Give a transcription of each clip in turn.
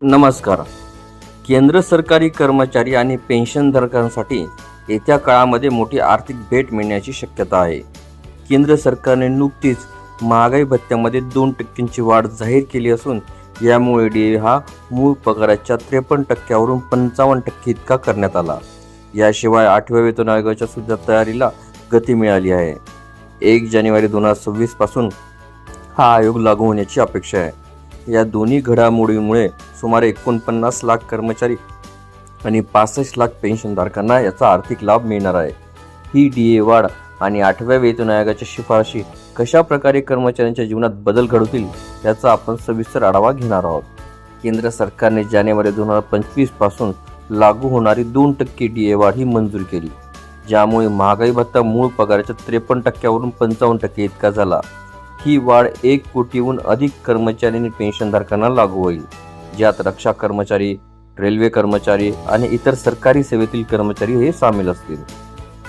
नमस्कार. केंद्र सरकारी कर्मचारी आणि पेन्शनधारकांसाठी येत्या काळामध्ये मोठी आर्थिक भेट मिळण्याची शक्यता आहे. केंद्र सरकारने नुकतीच महागाई भत्त्यामध्ये 2% वाढ जाहीर केली असून यामुळे डीए हा मूळ पगाराच्या 53% 55% इतका करण्यात आला. याशिवाय 8व्या वेतन आयोगाच्या सुद्धा तयारीला गती मिळाली आहे. 1 जानेवारी 2026 पासून हा आयोग लागू होण्याची अपेक्षा आहे. या दोन्ही घडामोडींमुळे सुमारे 49 लाख कर्मचारी आणि 65 लाख पेन्शनधारकांना याचा आर्थिक लाभ मिळणार आहे. ही डीए वाढ आणि 8व्या वेतन आयोगाच्या शिफारशी कशा प्रकारे कर्मचाऱ्यांच्या जीवनात बदल घडवतील याचा आपण सविस्तर आढावा घेणार आहोत. केंद्र सरकारने जानेवारी 2025 पासून लागू होणारी 2% डीए वाढ ही मंजूर केली, ज्यामुळे महागाई भत्ता मूळ पगाराच्या 53% 55% इतका झाला. ही वाढ 1 कोटीहून अधिक कर्मचारी आणि पेन्शनधारकांना लागू होईल, ज्यात रक्षा कर्मचारी, रेल्वे कर्मचारी आणि इतर सरकारी सेवेतील कर्मचारी हे सामील असतील.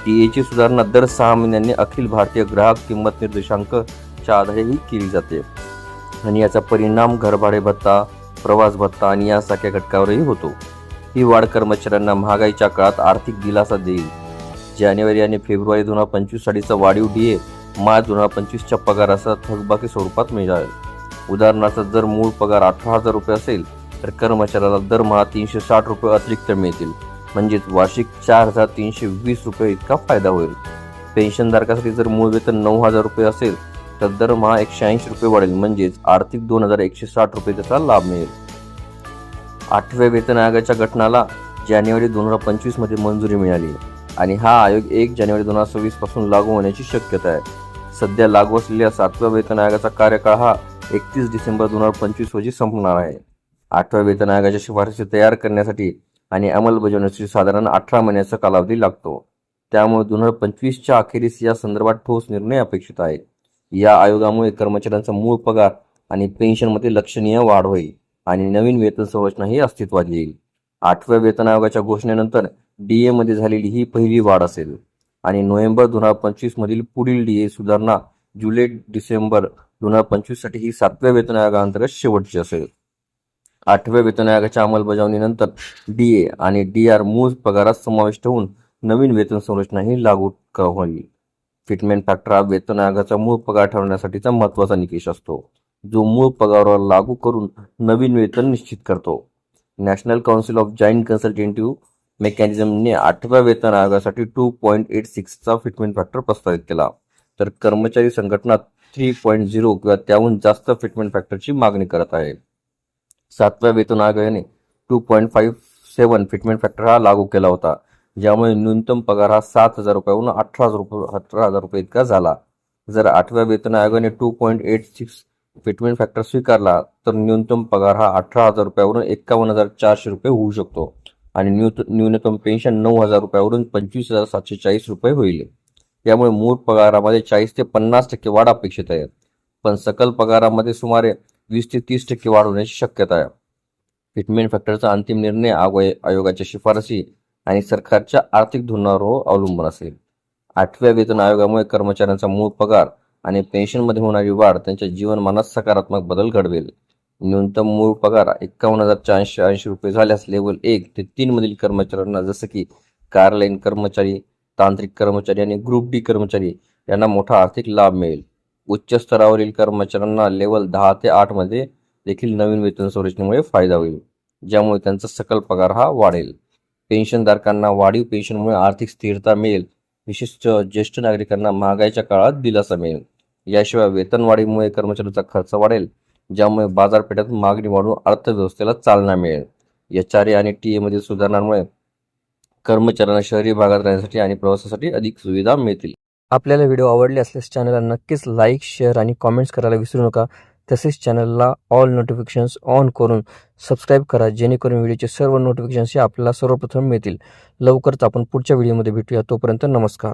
डीएची सुधारणा दर 6 महिन्यांनी अखिल भारतीय ग्राहक किंमत निर्देशांकाच्या आधारेही केली जाते आणि याचा परिणाम घरभाडे भत्ता, प्रवास भत्ता आणि यासारख्या घटकावरही होतो. ही वाढ कर्मचाऱ्यांना महागाईच्या काळात आर्थिक दिलासा देईल. जानेवारी आणि फेब्रुवारी 2025 साठीचा वाढीव डीए मार्च 2025च्या पगारासह थकबाकी स्वरूपात मिळेल. उदाहरणार्थ, जर मूळ पगार 18,000 रुपये असेल तर कर्मचाऱ्याला दरमहा 360 रुपये अतिरिक्त मिळतील, म्हणजेच वार्षिक 4,320 रुपये इतका फायदा होईल. पेन्शनधारकासाठी जर मूळ वेतन 9,000 रुपये असेल तर दरमहा 180 रुपये वाढेल, म्हणजेच आर्थिक 2,160 रुपये त्याचा लाभ मिळेल. 8व्या वेतन आयोगाच्या गठनाला जानेवारी 2025 मध्ये मंजुरी मिळाली आणि हा आयोग 1 जानेवारी 2026 पासून लागू होण्याची शक्यता आहे. सध्या लागू असलेल्या 7व्या वेतन आयोगाचा कार्यकाळ हा 31 डिसेंबर 2025 रोजी संपणार आहे. 8व्या वेतन आयोगाच्या शिफारसी तयार करण्यासाठी आणि अंमलबजावणीसाठी साधारण 18 महिन्याचा कालावधी लागतो. त्यामुळे 2025च्या अखेरीस या संदर्भात ठोस निर्णय अपेक्षित आहे. या आयोगामुळे कर्मचाऱ्यांचा मूळ पगार आणि पेन्शनमध्ये लक्षणीय वाढ होईल आणि नवीन वेतन संरचनाही अस्तित्वात येईल. 8व्या वेतन आयोगाच्या घोषणेनंतर डीए मध्ये झालेली ही पहिली वाढ असेल आणि नोव्हेंबर 2025 मधील पुढील डीए सुधारणा जुलै-डिसेंबर 2025 साठी ही 7व्या वेतन आयोगाअंतर्गत शेवटची असेल. 8व्या वेतन आयोगाच्या अंमलबजावणीनंतर डीए आणि डीआर मूळ पगारात समाविष्ट होऊन नवीन वेतन संरचनाही लागू होईल. फिटमेंट फॅक्टर हा वेतन आयोगाचा मूळ पगार ठरवण्यासाठीचा महत्त्वाचा निकष असतो, जो मूळ पगारावर लागू करून नवीन वेतन निश्चित करतो. नॅशनल काउन्सिल ऑफ जॉईंट कन्सल्टेटिव्ह मेकॅनिझमने 8व्या वेतन आयोगासाठी 2.86 चा फिटमेंट फॅक्टर प्रस्तावित केला, तर कर्मचारी संघटना 3.0 किंवा त्याहून जास्त फिटमेंट फॅक्टरची मागणी करत आहे. 7व्या वेतन आयोगाने 2.57 फिटमेंट फॅक्टर हा लागू केला होता, ज्यामुळे न्यूनतम पगार हा 7,000 रुपयाहून 18,000 रुपये इतका झाला. जर 8व्या वेतन आयोगाने 2.86 फिटमेंट फॅक्टर स्वीकारला तर न्यूनतम पगार हा 18,000 रुपयावरून 51,400 रुपये होऊ शकतो आणि न्यूनतम पेन्शन 9,000 रुपयावरून 25,740 रुपये होईल. यामुळे मूळ पगारामध्ये 40 ते 50% वाढ अपेक्षित आहे, पण सकल पगारामध्ये सुमारे 20 ते 30% वाढ होण्याची शक्यता आहे. फिटमेंट फॅक्टरचा अंतिम निर्णय आयोगाच्या शिफारसी आणि सरकारच्या आर्थिक धोरणावर अवलंबून असेल. 8व्या वेतन आयोगामुळे कर्मचाऱ्यांचा मूळ पगार आणि पेन्शनमध्ये होणारी वाढ त्यांच्या जीवनमानात सकारात्मक बदल घडवेल. न्यूनतम मूळ पगार 51,480 रुपये झाल्यास लेव्हल 1 ते 3 मधील कर्मचाऱ्यांना, जसं की कार्यालयीन कर्मचारी, तांत्रिक कर्मचारी आणि ग्रुप डी कर्मचारी यांना मोठा आर्थिक लाभ मिळेल. उच्च स्तरावरील कर्मचाऱ्यांना लेव्हल 10 ते 8 मध्ये देखील नवीन वेतन संरचनेमुळे फायदा होईल, ज्यामुळे त्यांचा सकल पगार हा वाढेल. पेन्शनधारकांना वाढीव पेन्शनमुळे आर्थिक स्थिरता मिळेल. विशिष्ट ज्येष्ठ नागरिकांना महागाईच्या काळात दिलासा मिळेल. याशिवाय वेतनवाढीमुळे कर्मचाऱ्यांचा खर्च वाढेल, ज्यामुळे बाजारपेठेत मागणी वाढून अर्थव्यवस्थेला चालना मिळेल. एचआरए आणि टीए मधील सुधारणांमुळे कर्मचाऱ्यांना शहरी भागात राहण्यासाठी आणि प्रवासासाठी अधिक सुविधा मिळतील. आपल्याला व्हिडिओ आवडले असल्यास चॅनलला नक्कीच लाईक, शेअर आणि कॉमेंट्स करायला विसरू नका. तसेच चॅनलला ऑल नोटिफिकेशन्स ऑन करून सबस्क्राईब करा, जेणेकरून व्हिडिओचे सर्व नोटिफिकेशन्स आपल्याला सर्वप्रथम मिळतील. लवकरच आपण पुढच्या व्हिडिओमध्ये भेटूया. तोपर्यंत नमस्कार.